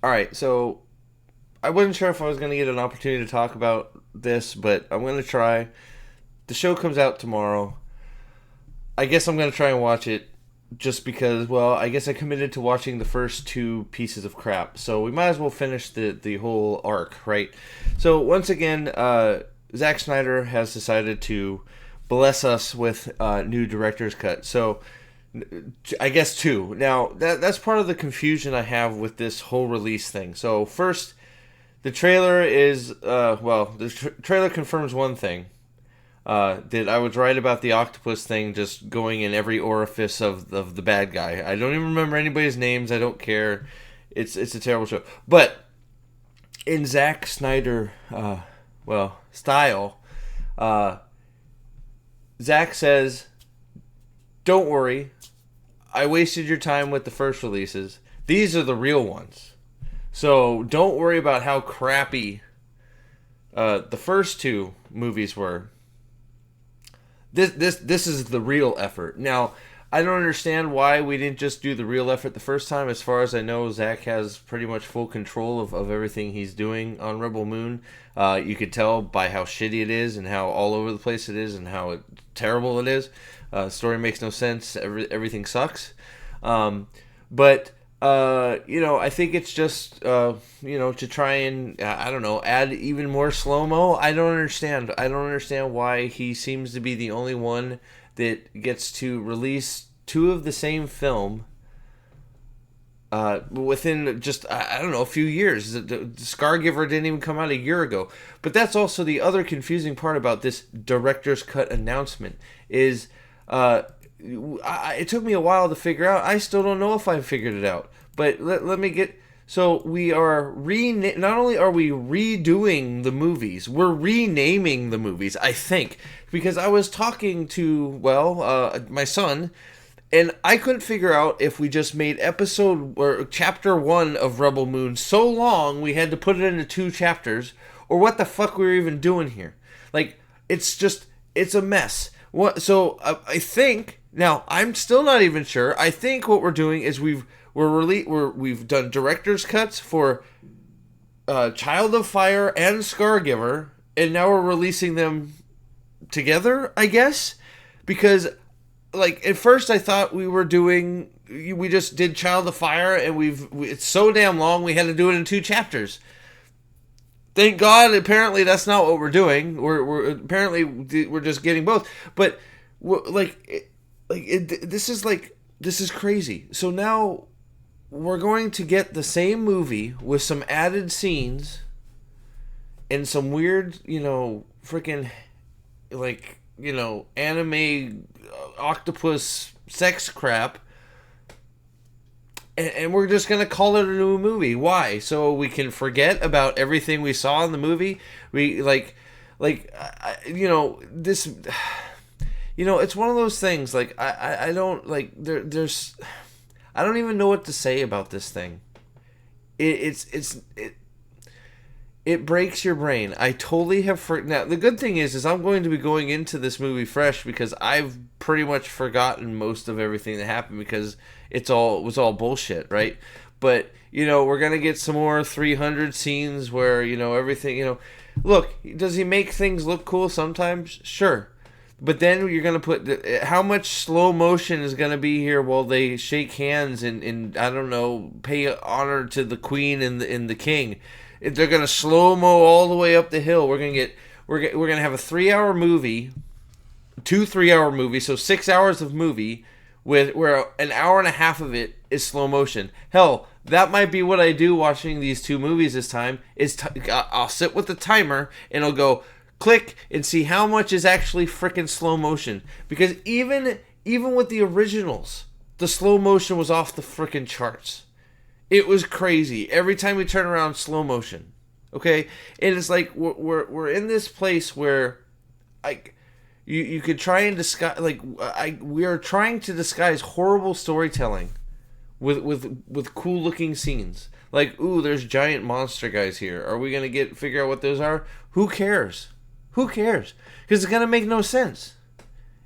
All right, so I wasn't sure if I was going to get an opportunity to talk about this, but I'm going to try. The show comes out tomorrow. I guess I'm going to try and watch it just because, well, I guess I committed to watching the first two pieces of crap. So we might as well finish the whole arc, right? So once again, Zack Snyder has decided to bless us with new director's cut. So I guess two. Now that's part of the confusion I have with this whole release thing. So first, the trailer is the trailer confirms one thing. That I was right about the octopus thing just going in every orifice of the bad guy. I don't even remember anybody's names. I don't care. It's a terrible show. But in Zack Snyder, style, uh, Zack says, "Don't worry, I wasted your time with the first releases. These are the real ones. So don't worry about how crappy the first two movies were. This is the real effort." Now, I don't understand why we didn't just do the real effort the first time. As far as I know, Zach has pretty much full control of everything he's doing on Rebel Moon. You could tell by how shitty it is and how all over the place it is and how terrible it is. Story makes no sense. Everything sucks. But I think it's just to try and I don't know, add even more slow mo. I don't understand. I don't understand why he seems to be the only one that gets to release two of the same film within just I don't know, a few years. The Scargiver didn't even come out a year ago. But that's also the other confusing part about this director's cut announcement is it took me a while to figure out. I still don't know if I figured it out. But let me get. So we are not only are we redoing the movies, we're renaming the movies. I think because I was talking to my son, and I couldn't figure out if we just made episode or chapter one of Rebel Moon so long we had to put it into two chapters, or what the fuck we were even doing here. Like it's a mess. What? So I think now I'm still not even sure. I think what we're doing is we've done director's cuts for Child of Fire and Scargiver, and now we're releasing them together, I guess, because like at first I thought we just did Child of Fire, and it's so damn long we had to do it in two chapters. Thank God. Apparently, that's not what we're doing. We're just getting both. But this is crazy. So now we're going to get the same movie with some added scenes and some weird, freaking anime octopus sex crap, and we're just gonna call it a new movie. Why? So we can forget about everything we saw in the movie. We this. It's one of those things. Like I don't like there's. I don't even know what to say about this thing. It breaks your brain. I totally have now. The good thing is I'm going to be going into this movie fresh because I've pretty much forgotten most of everything that happened because it was all bullshit, right? But we're gonna get some more 300 scenes where everything. Look, does he make things look cool sometimes? Sure. But then you're gonna put how much slow motion is gonna be here while they shake hands and I don't know, pay honor to the queen and the king. If they're gonna slow mo all the way up the hill, we're gonna have a 3 hour movie, 2 3 hour movies, so 6 hours of movie with where an hour and a half of it is slow motion. Hell, that might be what I do watching these two movies this time. I'll sit with the timer and I'll go click and see how much is actually freaking slow motion, because even with the originals, the slow motion was off the freaking charts. It was crazy. Every time we turn around, slow motion. Okay, and it's like we're in this place where, you could try and disguise we are trying to disguise horrible storytelling with cool looking scenes. Like, ooh, there's giant monster guys here. Are we gonna figure out what those are? Who cares? Who cares? Because it's gonna make no sense.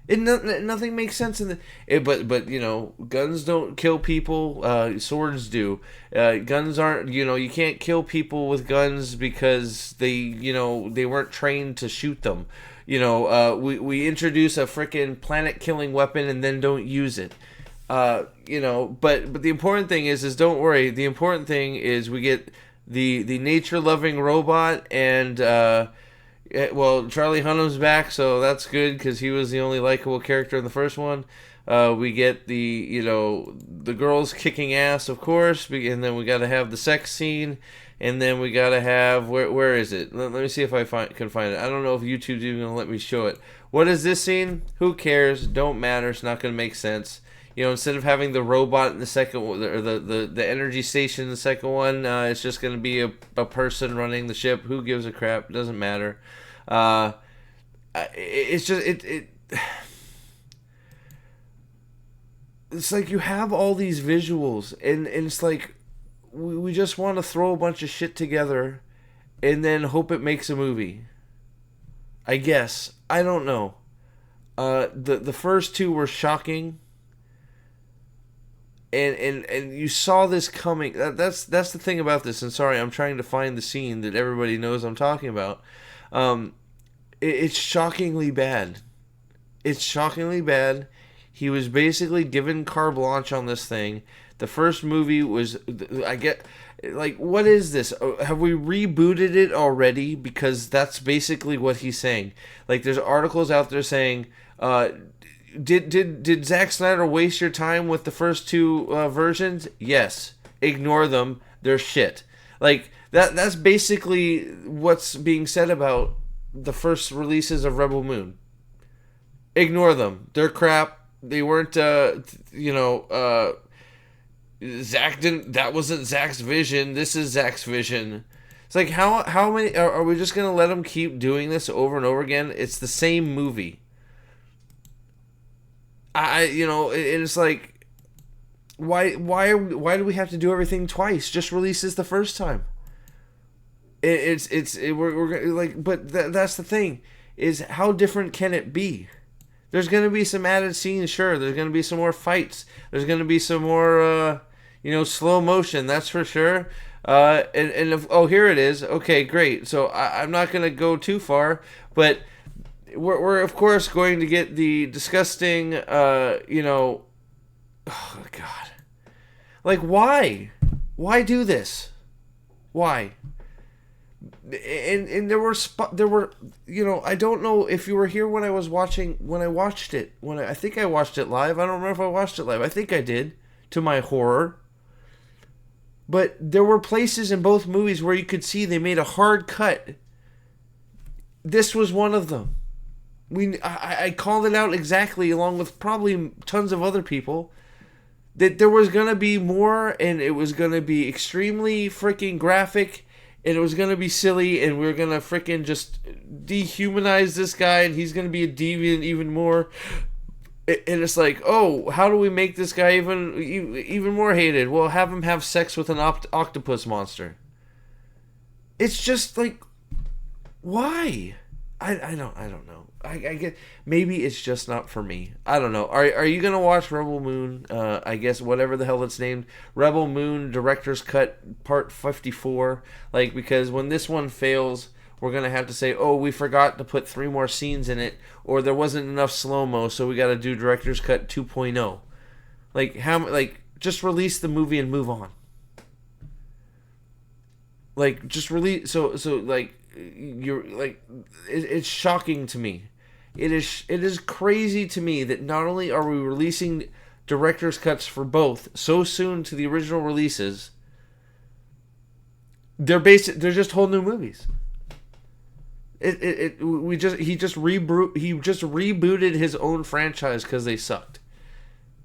Nothing makes sense in the but you know, guns don't kill people, swords do. Guns aren't, you know, you can't kill people with guns because they, you know, they weren't trained to shoot them. You know, we introduce a freaking planet killing weapon and then don't use it. You know, but the important thing is don't worry. The important thing is we get the nature loving robot and well, Charlie Hunnam's back, so that's good because he was the only likable character in the first one. We get the, you know, the girls kicking ass, of course, and then we got to have the sex scene, and then we got to have where is it? Let me see if I can find it. I don't know if YouTube's even gonna let me show it. What is this scene? Who cares? Don't matter. It's not gonna make sense. You know, instead of having the robot in the second one, or the energy station in the second one, it's just going to be a person running the ship. Who gives a crap? It doesn't matter. It's just it's like you have all these visuals, and it's like we just want to throw a bunch of shit together and then hope it makes a movie. I guess. I don't know. The first two were shocking. And you saw this coming. That's the thing about this. And sorry, I'm trying to find the scene that everybody knows I'm talking about. It's shockingly bad. It's shockingly bad. He was basically given carte blanche on this thing. The first movie was, I get, like, what is this? Have we rebooted it already? Because that's basically what he's saying. Like, there's articles out there saying, Did Zack Snyder waste your time with the first two versions? Yes. Ignore them. They're shit. Like, that's basically what's being said about the first releases of Rebel Moon. Ignore them. They're crap. They weren't, Zack didn't, that wasn't Zack's vision. This is Zack's vision. It's like, how many, are we just going to let him keep doing this over and over again? It's the same movie. It's like, why do we have to do everything twice? Just release this the first time. We're like, but that's the thing, is how different can it be? There's gonna be some added scenes, sure. There's gonna be some more fights. There's gonna be some more, slow motion. That's for sure. Here it is. Okay, great. So I'm not gonna go too far, but. We're of course going to get the disgusting, oh God, like why do this? Why? And there were I don't know if you were here when I watched it. I think I watched it live. I don't remember if I watched it live. I think I did, to my horror. But there were places in both movies where you could see they made a hard cut. This was one of them. I called it out exactly, along with probably tons of other people, that there was going to be more, and it was going to be extremely freaking graphic, and it was going to be silly, and we are going to freaking just dehumanize this guy, and he's going to be a deviant even more. And it's like, oh, how do we make this guy even more hated? Well, have him have sex with an octopus monster. It's just like, why? I don't know. I get, maybe it's just not for me. I don't know. Are you gonna watch Rebel Moon? I guess whatever the hell it's named, Rebel Moon Director's Cut Part 54. Like, because when this one fails, we're gonna have to say, oh, we forgot to put 3 more scenes in it, or there wasn't enough slow mo, so we got to do Director's Cut 2.0. Like just release the movie and move on. Like, just release. So like. You're like, it's shocking to me. It is crazy to me that not only are we releasing director's cuts for both so soon to the original releases, they're just whole new movies. He just rebooted his own franchise because they sucked.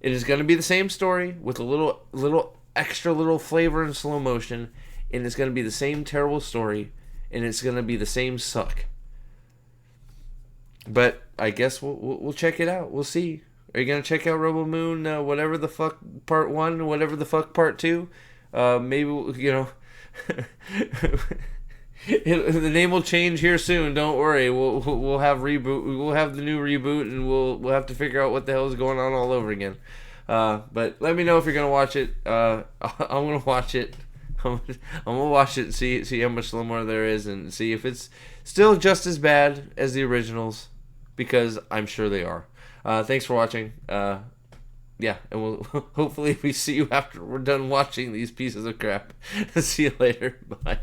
It is going to be the same story with a little extra little flavor in slow motion, and it's going to be the same terrible story. And it's gonna be the same suck. But I guess we'll check it out. We'll see. Are you gonna check out Rebel Moon? Whatever the fuck Part 1, whatever the fuck Part 2. Maybe The name will change here soon. Don't worry. We'll have reboot. We'll have the new reboot, and we'll have to figure out what the hell is going on all over again. But let me know if you're gonna watch it. I'm gonna watch it. I'm gonna watch it and see how much more there is, and see if it's still just as bad as the originals, because I'm sure they are. Thanks for watching. Yeah, and we'll hopefully we see you after we're done watching these pieces of crap. See you later. Bye.